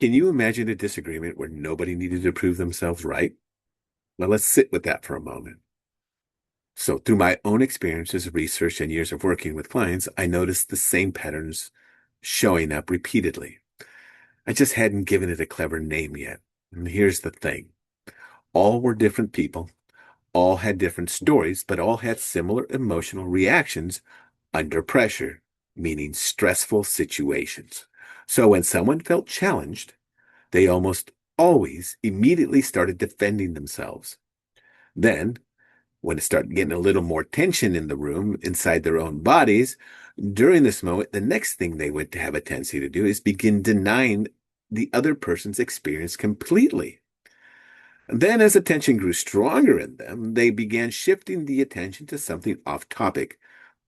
Can you imagine a disagreement where nobody needed to prove themselves right? Well, let's sit with that for a moment. So, through my own experiences, research, and years of working with clients, I noticed the same patterns showing up repeatedly. I just hadn't given it a clever name yet. And here's the thing: all were different people, all had different stories, but all had similar emotional reactions under pressure, meaning stressful situations. So, when someone felt challenged, they almost always immediately started defending themselves. Then, when it started getting a little more tension in the room inside their own bodies, during this moment, the next thing they would have a tendency to do is begin denying the other person's experience completely. And then, as the tension grew stronger in them, they began shifting the attention to something off topic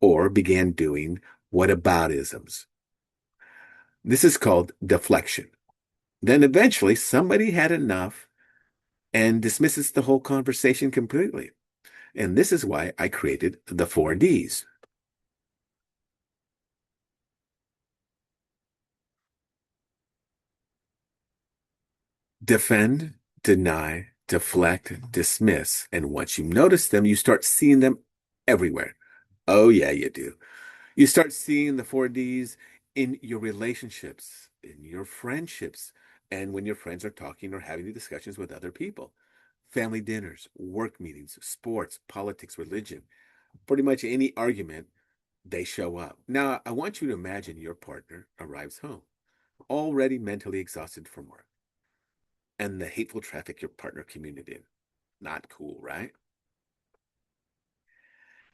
or began doing whataboutisms. This is called deflection. Then eventually somebody had enough and dismisses the whole conversation completely. And this is why I created the 4D's. Defend, deny, deflect, dismiss. And once you notice them, you start seeing them everywhere. Oh, yeah, you do. You start seeing the 4D's in your relationships, in your friendships, and when your friends are talking or having discussions with other people. Family dinners, work meetings, sports, politics, religion, pretty much any argument, they show up. Now, I want you to imagine your partner arrives home, already mentally exhausted from work, and the hateful traffic your partner commuted in. Not cool, right?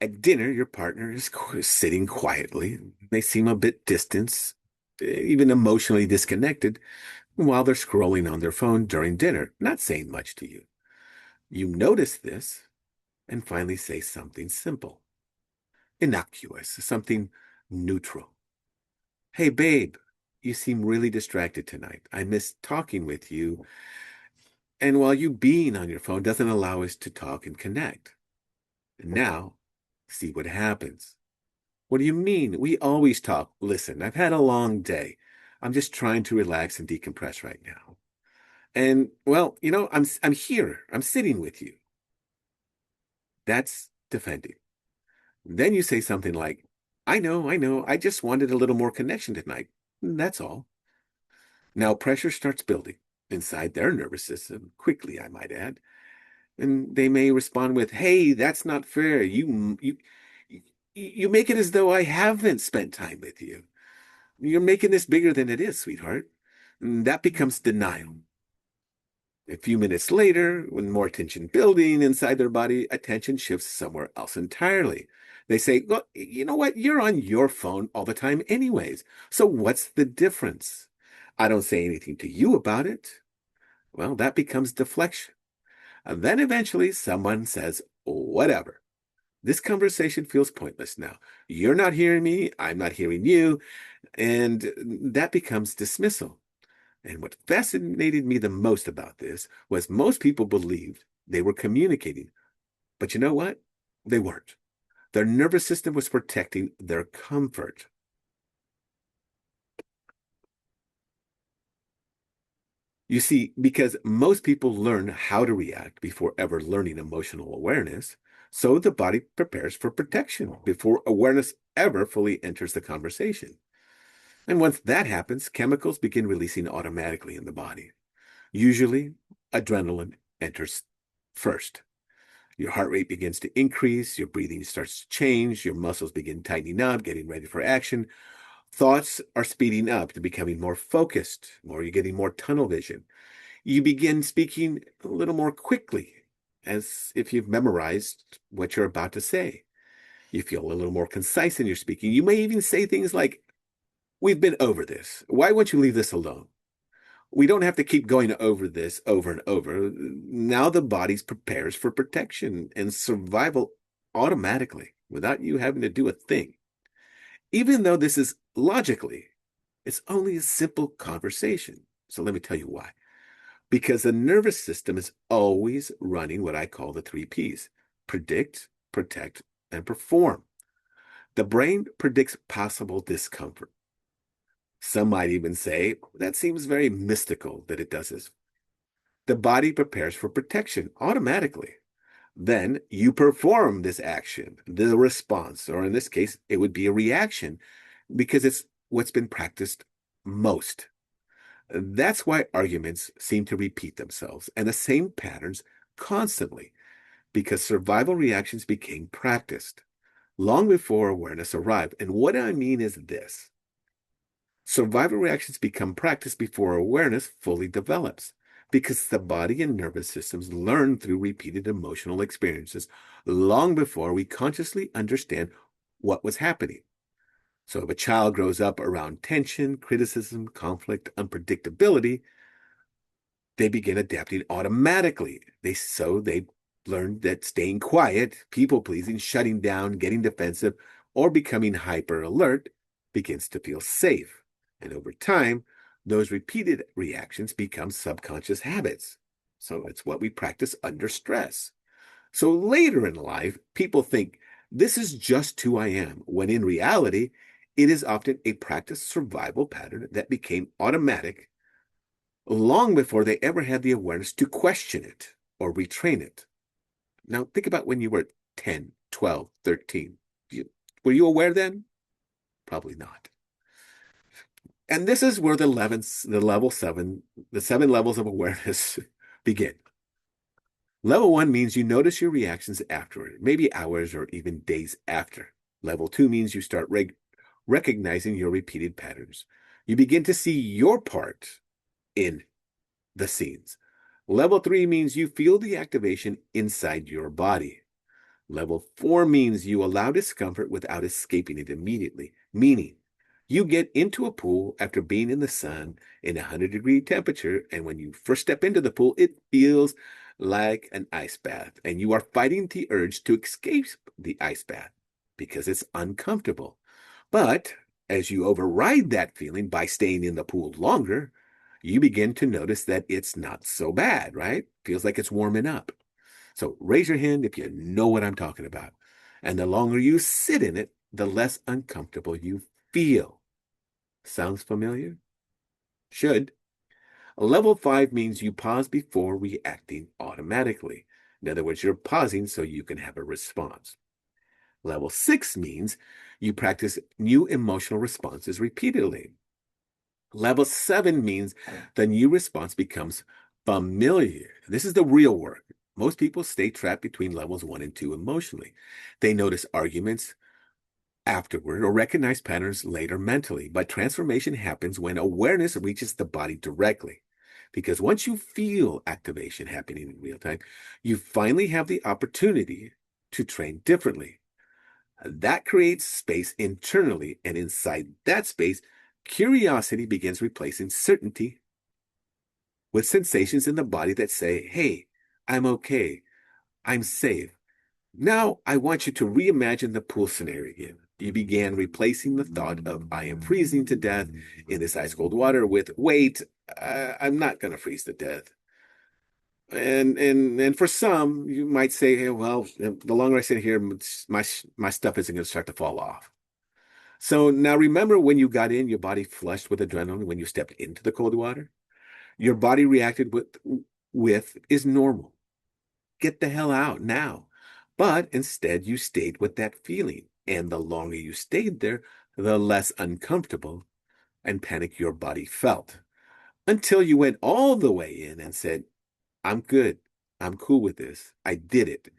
At dinner, your partner is sitting quietly. They seem a bit distant, even emotionally disconnected, while they're scrolling on their phone during dinner, not saying much to you. You notice this and finally say something simple, innocuous, something neutral. Hey, babe, you seem really distracted tonight. I miss talking with you. And while you being on your phone doesn't allow us to talk and connect. Now, see what happens. What do you mean? We always talk. Listen, I've had a long day. I'm just trying to relax and decompress right now. And well, I'm here. I'm sitting with you. That's defending. Then you say something like, I know. I just wanted a little more connection tonight. That's all. Now pressure starts building inside their nervous system, quickly, I might add. And they may respond with, "Hey, that's not fair. You make it as though I haven't spent time with you. You're making this bigger than it is, sweetheart." And that becomes denial. A few minutes later, when more tension building inside their body, attention shifts somewhere else entirely. They say, "Well, you know what? You're on your phone all the time anyways. So what's the difference? I don't say anything to you about it." Well, that becomes deflection. And then eventually someone says, "Whatever. This conversation feels pointless now. You're not hearing me. I'm not hearing you." And that becomes dismissal. And what fascinated me the most about this was most people believed they were communicating. But you know what? They weren't. Their nervous system was protecting their comfort. You see, because most people learn how to react before ever learning emotional awareness, so the body prepares for protection before awareness ever fully enters the conversation. And once that happens, chemicals begin releasing automatically in the body. Usually, adrenaline enters first. Your heart rate begins to increase, your breathing starts to change, your muscles begin tightening up, getting ready for action. Thoughts are speeding up to becoming more focused, more you're getting more tunnel vision. You begin speaking a little more quickly, as if you've memorized what you're about to say. You feel a little more concise in your speaking. You may even say things like, "We've been over this. Why won't you leave this alone? We don't have to keep going over this over and over." Now the body prepares for protection and survival automatically without you having to do a thing. Even though this is logically, it's only a simple conversation. So let me tell you why. Because the nervous system is always running what I call the 3P's: predict, protect, and perform. The brain predicts possible discomfort. Some might even say, that seems very mystical that it does this. The body prepares for protection automatically. Then you perform this action, the response, or in this case, it would be a reaction because it's what's been practiced most. That's why arguments seem to repeat themselves and the same patterns constantly, because survival reactions became practiced long before awareness arrived. And what I mean is this: survival reactions become practiced before awareness fully develops, because the body and nervous systems learn through repeated emotional experiences long before we consciously understand what was happening. So if a child grows up around tension, criticism, conflict, unpredictability, they begin adapting automatically. They learn that staying quiet, people pleasing, shutting down, getting defensive, or becoming hyper alert begins to feel safe. And over time, those repeated reactions become subconscious habits. So it's what we practice under stress. So later in life, people think this is just who I am, when in reality, it is often a practiced survival pattern that became automatic long before they ever had the awareness to question it or retrain it. Now, think about when you were 10, 12, 13. Were you aware then? Probably not. And this is where the 7 levels of awareness begin. Level 1 means you notice your reactions afterward, maybe hours or even days after. Level 2 means you start recognizing your repeated patterns. You begin to see your part in the scenes. Level 3 means you feel the activation inside your body. Level 4 means you allow discomfort without escaping it immediately, meaning you get into a pool after being in the sun in 100-degree temperature, and when you first step into the pool, it feels like an ice bath, and you are fighting the urge to escape the ice bath because it's uncomfortable. But as you override that feeling by staying in the pool longer, you begin to notice that it's not so bad, right? Feels like it's warming up. So raise your hand if you know what I'm talking about. And the longer you sit in it, the less uncomfortable you feel. Sounds familiar? Should. Level 5 means you pause before reacting automatically. In other words, you're pausing so you can have a response. Level 6 means you practice new emotional responses repeatedly. Level 7 means the new response becomes familiar. This is the real work. Most people stay trapped between levels 1 and 2 emotionally. They notice arguments afterward or recognize patterns later mentally, but transformation happens when awareness reaches the body directly. Because once you feel activation happening in real time, you finally have the opportunity to train differently. That creates space internally, and inside that space, curiosity begins replacing certainty with sensations in the body that say, hey, I'm okay, I'm safe. Now I want you to reimagine the pool scenario again. You began replacing the thought of I am freezing to death in this ice cold water with wait, I'm not going to freeze to death. And for some, you might say, hey, well, the longer I sit here, my stuff isn't going to start to fall off. So now remember when you got in, your body flushed with adrenaline when you stepped into the cold water? Your body reacted with is normal. Get the hell out now. But instead, you stayed with that feeling. And the longer you stayed there, the less uncomfortable and panic your body felt. Until you went all the way in and said, I'm good. I'm cool with this. I did it.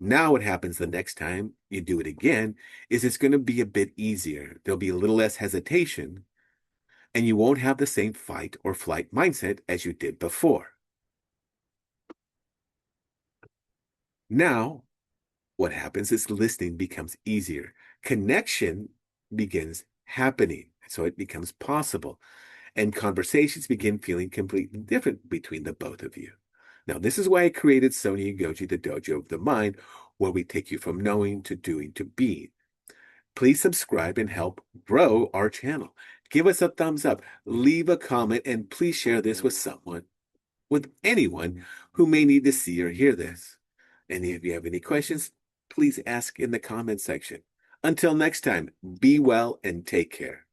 Now what happens the next time you do it again is it's going to be a bit easier. There'll be a little less hesitation, and you won't have the same fight or flight mindset as you did before. Now, what happens is listening becomes easier. Connection begins happening, so it becomes possible. And conversations begin feeling completely different between the both of you. Now, this is why I created Soniagogy, the dojo of the mind, where we take you from knowing to doing to being. Please subscribe and help grow our channel. Give us a thumbs up, leave a comment, and please share this with anyone who may need to see or hear this. And if you have any questions, please ask in the comment section. Until next time, be well and take care.